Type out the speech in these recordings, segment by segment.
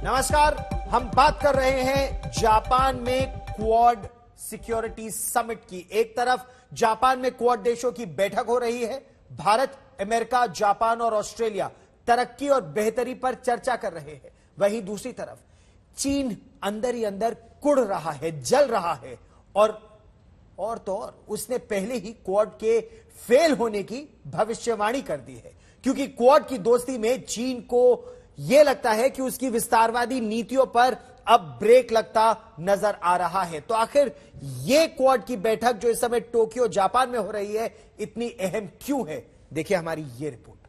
नमस्कार, हम बात कर रहे हैं जापान में क्वाड सिक्योरिटी समिट की। एक तरफ जापान में क्वाड देशों की बैठक हो रही है। भारत, अमेरिका, जापान और ऑस्ट्रेलिया तरक्की और बेहतरी पर चर्चा कर रहे हैं। वहीं दूसरी तरफ चीन अंदर ही अंदर कुढ़ रहा है, जल रहा है और तो और उसने पहले ही क्वाड के फेल होने की भविष्यवाणी कर दी है, क्योंकि क्वाड की दोस्ती में चीन को यह लगता है कि उसकी विस्तारवादी नीतियों पर अब ब्रेक लगता नजर आ रहा है। तो आखिर यह क्वाड की बैठक जो इस समय टोक्यो जापान में हो रही है इतनी अहम क्यों है? देखिए हमारी यह रिपोर्ट।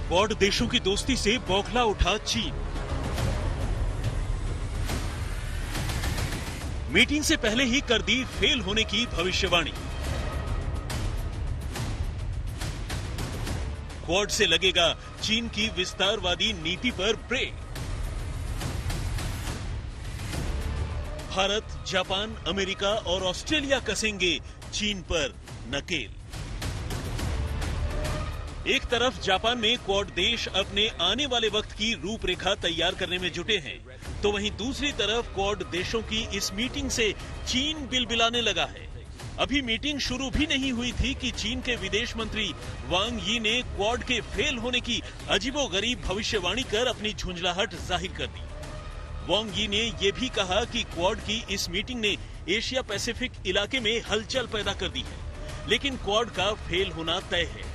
क्वाड देशों की दोस्ती से बौखला उठा चीन। मीटिंग से पहले ही कर दी फेल होने की भविष्यवाणी। क्वाड से लगेगा चीन की विस्तारवादी नीति पर ब्रेक। भारत, जापान, अमेरिका और ऑस्ट्रेलिया कसेंगे चीन पर नकेल। एक तरफ जापान में क्वाड देश अपने आने वाले वक्त की रूपरेखा तैयार करने में जुटे हैं, तो वहीं दूसरी तरफ क्वाड देशों की इस मीटिंग से चीन बिलबिलाने लगा है। अभी मीटिंग शुरू भी नहीं हुई थी कि चीन के विदेश मंत्री वांग यी ने क्वाड के फेल होने की अजीबोगरीब भविष्यवाणी कर अपनी झुंझलाहट जाहिर कर दी। वांग यी ने यह भी कहा कि क्वाड की इस मीटिंग ने एशिया पैसिफिक इलाके में हलचल पैदा कर दी है, लेकिन क्वाड का फेल होना तय है।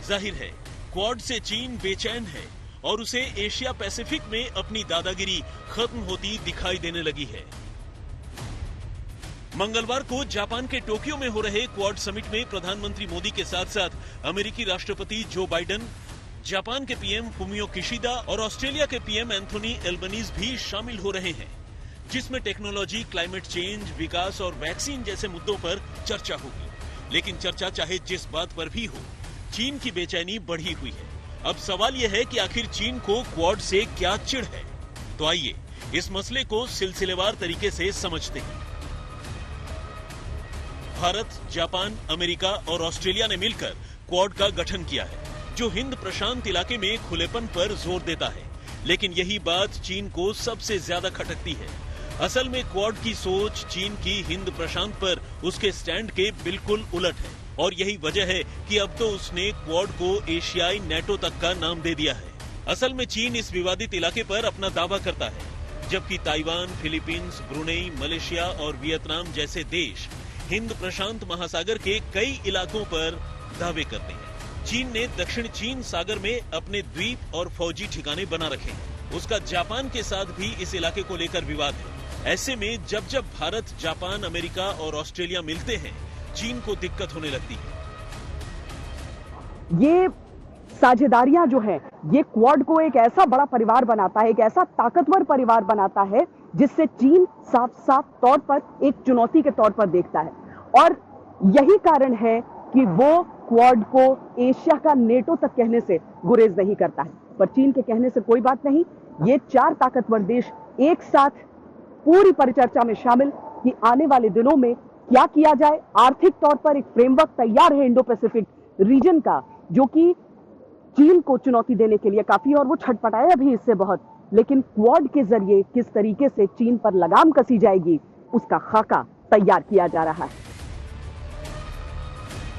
जाहिर है क्वाड से चीन बेचैन है और उसे एशिया पैसिफिक में अपनी दादागिरी खत्म होती दिखाई देने लगी है। मंगलवार को जापान के टोक्यो में हो रहे क्वाड समिट में प्रधानमंत्री मोदी के साथ साथ अमेरिकी राष्ट्रपति जो बाइडेन, जापान के पीएम फुमियो किशिदा और ऑस्ट्रेलिया के पीएम एंथोनी एल्बनीज भी शामिल हो रहे हैं, जिसमें टेक्नोलॉजी, क्लाइमेट चेंज, विकास और वैक्सीन जैसे मुद्दों पर चर्चा होगी। लेकिन चर्चा चाहे जिस बात पर भी हो, चीन की बेचैनी बढ़ी हुई है। अब सवाल यह है कि आखिर चीन को क्वाड से क्या चिढ़ है? तो आइए इस मसले को सिलसिलेवार तरीके से समझते हैं। भारत, जापान, अमेरिका और ऑस्ट्रेलिया ने मिलकर क्वाड का गठन किया है, जो हिंद प्रशांत इलाके में खुलेपन पर जोर देता है। लेकिन यही बात चीन को सबसे ज्यादा खटकती है। असल में क्वाड की सोच चीन की हिंद प्रशांत पर उसके स्टैंड के बिल्कुल उलट है, और यही वजह है कि अब तो उसने क्वाड को एशियाई नेटो तक का नाम दे दिया है। असल में चीन इस विवादित इलाके पर अपना दावा करता है, जबकि ताइवान, फिलीपींस, ब्रुनेई, मलेशिया और वियतनाम जैसे देश हिंद प्रशांत महासागर के कई इलाकों पर दावे करते हैं। चीन ने दक्षिण चीन सागर में अपने द्वीप और फौजी ठिकाने बना रखे हैं। उसका जापान के साथ भी इस इलाके को लेकर विवाद है। ऐसे में जब जब भारत, जापान, अमेरिका और ऑस्ट्रेलिया मिलते हैं, चीन को दिक्कत होने लगती है। ये साझेदारियां जो हैं, ये क्वाड को एक ऐसा बड़ा परिवार बनाता है, एक ऐसा ताकतवर परिवार बनाता है जिससे चीन साफ साफ तौर पर एक चुनौती के तौर पर देखता है। और यही कारण है कि वो क्वाड को एशिया का नेटो तक कहने से गुरेज नहीं करता है। पर चीन के कहने से कोई बात नहीं, ये चार ताकतवर देश एक साथ पूरी परिचर्चा में शामिल कि आने वाले दिनों में क्या किया जाए। आर्थिक तौर पर एक फ्रेमवर्क तैयार है इंडो पैसिफिक रीजन का, जो कि चीन को चुनौती देने के लिए काफी, और वो छटपटाया भी इससे बहुत। लेकिन क्वाड के जरिए किस तरीके से चीन पर लगाम कसी जाएगी, उसका खाका तैयार किया जा रहा है।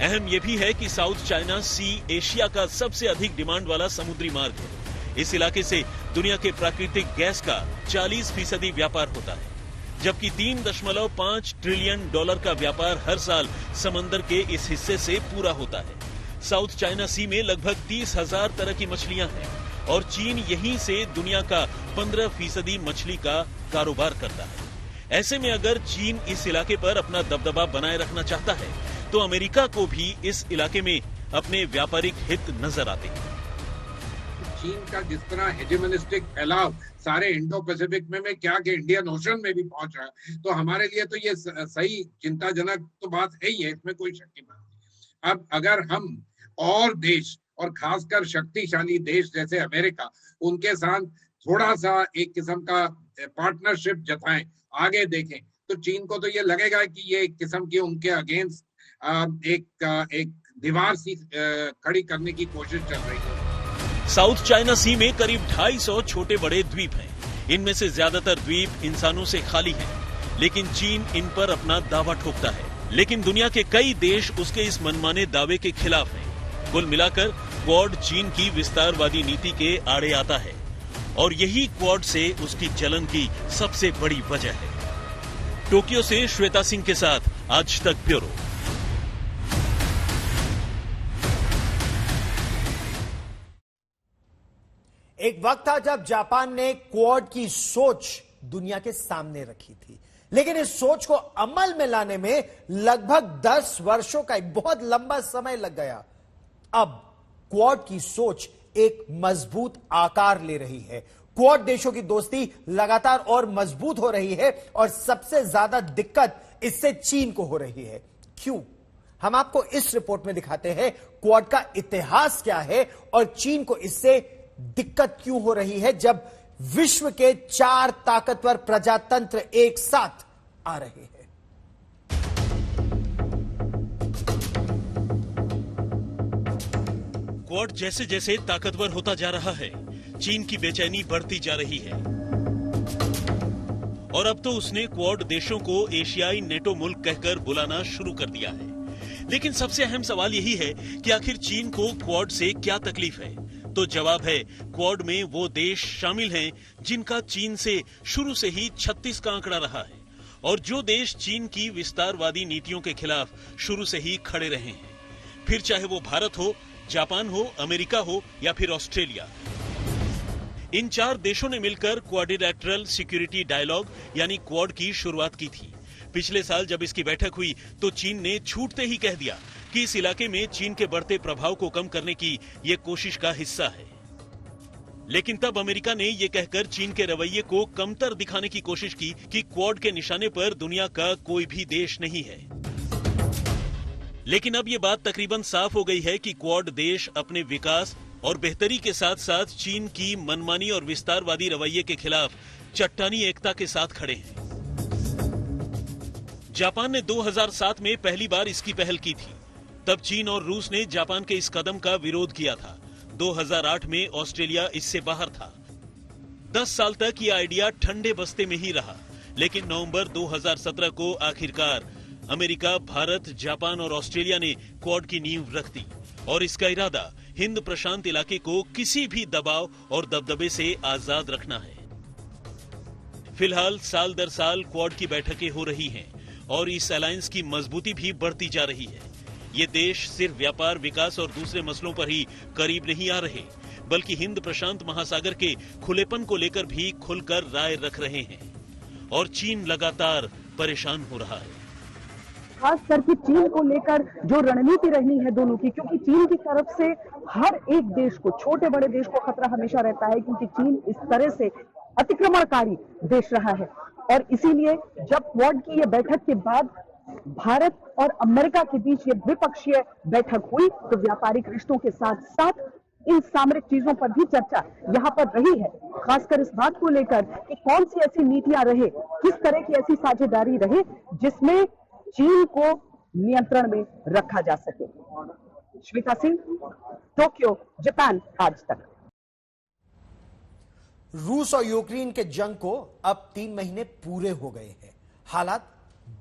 अहम यह भी है कि साउथ चाइना सी एशिया का सबसे अधिक डिमांड वाला समुद्री मार्ग है। इस इलाके से दुनिया के प्राकृतिक गैस का 40% व्यापार होता है, जबकि $3.5 ट्रिलियन का व्यापार हर साल समंदर के इस हिस्से से पूरा होता है। साउथ चाइना सी में लगभग 30,000 तरह की मछलियां हैं और चीन यहीं से दुनिया का 15% मछली का कारोबार करता है। ऐसे में अगर चीन इस इलाके पर अपना दबदबा बनाए रखना चाहता है, तो अमेरिका को भी इस इलाके में अपने व्यापारिक हित नजर आते हैं। चीन का जिस तरह हेजेमोनिस्टिक फैलाव सारे इंडो पैसिफिक में क्या कि इंडियन ओशन में भी पहुंच रहा है, तो हमारे लिए तो ये सही चिंताजनक तो बात है ही है, इसमें कोई शक की बात नहीं। अब अगर हम और देश, और खासकर शक्तिशाली देश जैसे अमेरिका, उनके साथ थोड़ा सा एक किस्म का पार्टनरशिप जताएं, आगे देखें, तो चीन को तो ये लगेगा कि ये एक किस्म की उनके अगेंस्ट एक दीवार सी खड़ी करने की कोशिश चल रही है। साउथ चाइना सी में करीब 250 छोटे बड़े द्वीप हैं। इनमें से ज्यादातर द्वीप इंसानों से खाली हैं, लेकिन चीन इन पर अपना दावा ठोकता है। लेकिन दुनिया के कई देश उसके इस मनमाने दावे के खिलाफ हैं। कुल मिलाकर क्वाड चीन की विस्तारवादी नीति के आड़े आता है और यही क्वाड से उसकी जलन की सबसे बड़ी वजह है। टोक्यो से श्वेता सिंह के साथ आज तक ब्यूरो। एक वक्त था जब जापान ने क्वाड की सोच दुनिया के सामने रखी थी, लेकिन इस सोच को अमल में लाने में लगभग 10 वर्षों का एक बहुत लंबा समय लग गया। अब क्वाड की सोच एक मजबूत आकार ले रही है। क्वाड देशों की दोस्ती लगातार और मजबूत हो रही है और सबसे ज्यादा दिक्कत इससे चीन को हो रही है। क्यों? हम आपको इस रिपोर्ट में दिखाते हैं क्वाड का इतिहास क्या है और चीन को इससे दिक्कत क्यों हो रही है जब विश्व के 4 ताकतवर प्रजातंत्र एक साथ आ रहे हैं। क्वाड जैसे जैसे ताकतवर होता जा रहा है, चीन की बेचैनी बढ़ती जा रही है और अब तो उसने क्वाड देशों को एशियाई नेटो मुल्क कहकर बुलाना शुरू कर दिया है। लेकिन सबसे अहम सवाल यही है कि आखिर चीन को क्वाड से क्या तकलीफ है? तो जवाब है, क्वाड में वो देश शामिल हैं जिनका चीन से शुरू से ही 36 का आंकड़ा रहा है और जो देश चीन की विस्तारवादी नीतियों के खिलाफ शुरू से ही खड़े रहे हैं, फिर चाहे वो भारत हो, जापान हो, अमेरिका हो या फिर ऑस्ट्रेलिया। इन 4 देशों ने मिलकर क्वाड्रिलैटरल सिक्योरिटी डायलॉग यानी क्वाड की शुरुआत की थी। पिछले साल जब इसकी बैठक हुई तो चीन ने छूटते ही कह दिया कि इस इलाके में चीन के बढ़ते प्रभाव को कम करने की ये कोशिश का हिस्सा है। लेकिन तब अमेरिका ने ये कहकर चीन के रवैये को कमतर दिखाने की कोशिश की कि क्वाड के निशाने पर दुनिया का कोई भी देश नहीं है। लेकिन अब ये बात तकरीबन साफ हो गई है कि क्वाड देश अपने विकास और बेहतरी के साथ साथ चीन की मनमानी और विस्तारवादी रवैये के खिलाफ चट्टानी एकता के साथ खड़े हैं। जापान ने 2007 में पहली बार इसकी पहल की थी। तब चीन और रूस ने जापान के इस कदम का विरोध किया था। 2008 में ऑस्ट्रेलिया इससे बाहर था। 10 साल तक ये आइडिया ठंडे बस्ते में ही रहा, लेकिन नवंबर 2017 को आखिरकार अमेरिका, भारत, जापान और ऑस्ट्रेलिया ने क्वाड की नींव रख दी और इसका इरादा हिंद प्रशांत इलाके को किसी भी दबाव और दबदबे से आजाद रखना है। फिलहाल साल दर साल क्वाड की बैठकें हो रही हैं और इस अलायंस की मजबूती भी बढ़ती जा रही है। ये देश सिर्फ व्यापार, विकास और दूसरे मसलों पर ही करीब नहीं आ रहे, बल्कि हिंद प्रशांत महासागर के खुलेपन को लेकर भी खुलकर राय रख रहे हैं और चीन लगातार परेशान हो रहा है। खास करके चीन को लेकर जो रणनीति रहनी है दोनों की, क्योंकि चीन की तरफ से हर एक देश को, छोटे बड़े देश को खतरा हमेशा रहता है, क्योंकि चीन इस तरह से अतिक्रमणकारी देश रहा है। और इसीलिए जब क्वाड की ये बैठक के बाद भारत और अमेरिका के बीच ये द्विपक्षीय बैठक हुई तो व्यापारिक रिश्तों के साथ साथ इन सामरिक चीजों पर भी चर्चा यहाँ पर रही है। खासकर इस बात को लेकर कि कौन सी ऐसी नीतियां रहे, किस तरह की ऐसी साझेदारी रहे जिसमें चीन को नियंत्रण में रखा जा सके। श्वेता सिंह, टोक्यो, जापान आज तक। रूस और यूक्रेन के जंग को अब 3 महीने पूरे हो गए हैं। हालात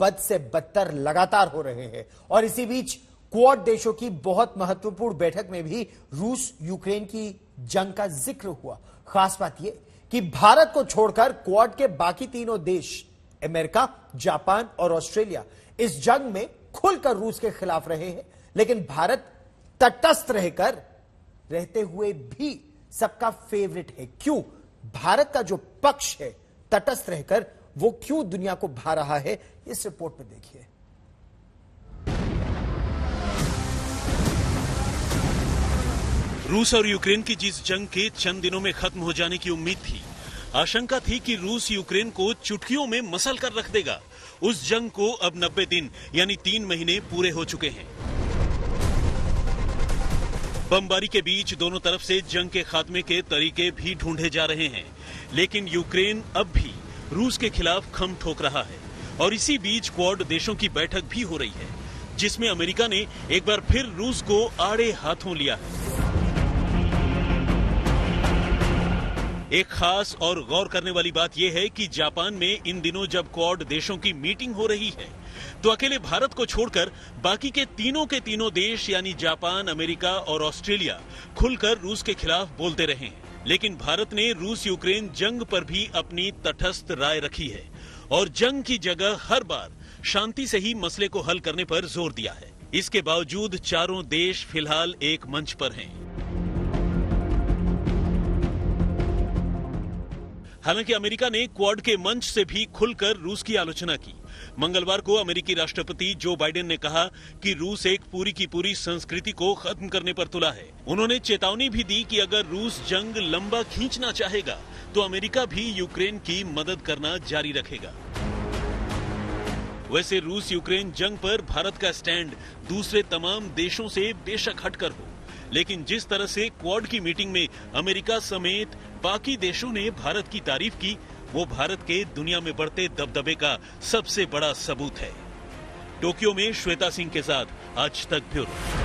बद से बदतर लगातार हो रहे हैं और इसी बीच क्वाड देशों की बहुत महत्वपूर्ण बैठक में भी रूस यूक्रेन की जंग का जिक्र हुआ। खास बात यह कि भारत को छोड़कर क्वाड के बाकी तीनों देश, अमेरिका, जापान और ऑस्ट्रेलिया, इस जंग में खुलकर रूस के खिलाफ रहे हैं, लेकिन भारत तटस्थ रहते हुए भी सबका फेवरेट है। क्यों? भारत का जो पक्ष है तटस्थ रहकर, वो क्यों दुनिया को भा रहा है, इस रिपोर्ट में देखिए। रूस और यूक्रेन की जिस जंग के चंद दिनों में खत्म हो जाने की उम्मीद थी, आशंका थी कि रूस यूक्रेन को चुटकियों में मसल कर रख देगा, उस जंग को अब 90 दिन यानी 3 महीने पूरे हो चुके हैं। बमबारी के बीच दोनों तरफ से जंग के खात्मे के तरीके भी ढूंढे जा रहे हैं, लेकिन यूक्रेन अब भी रूस के खिलाफ खम ठोक रहा है और इसी बीच क्वाड देशों की बैठक भी हो रही है। जिसमें अमेरिका ने एक बार फिर रूस को आड़े हाथों लिया है। एक खास और गौर करने वाली बात यह है कि जापान में इन दिनों जब क्वाड देशों की मीटिंग हो रही है तो अकेले भारत को छोड़कर बाकी के तीनों देश यानी जापान, अमेरिका और ऑस्ट्रेलिया खुलकर रूस के खिलाफ बोलते रहे हैं। लेकिन भारत ने रूस यूक्रेन जंग पर भी अपनी तटस्थ राय रखी है और जंग की जगह हर बार शांति से ही मसले को हल करने पर जोर दिया है। इसके बावजूद चारों देश फिलहाल एक मंच पर हैं। हालांकि अमेरिका ने क्वाड के मंच से भी खुलकर रूस की आलोचना की। मंगलवार को अमेरिकी राष्ट्रपति जो बाइडेन ने कहा कि रूस एक पूरी की पूरी संस्कृति को खत्म करने पर तुला है। उन्होंने चेतावनी भी दी कि अगर रूस जंग लंबा खींचना चाहेगा तो अमेरिका भी यूक्रेन की मदद करना जारी रखेगा। वैसे रूस यूक्रेन जंग पर भारत का स्टैंड दूसरे तमाम देशों से बेशक हटकर हो, लेकिन जिस तरह से क्वाड की मीटिंग में अमेरिका समेत बाकी देशों ने भारत की तारीफ की, वो भारत के दुनिया में बढ़ते दबदबे का सबसे बड़ा सबूत है। टोक्यो में श्वेता सिंह के साथ आज तक ब्यूरो।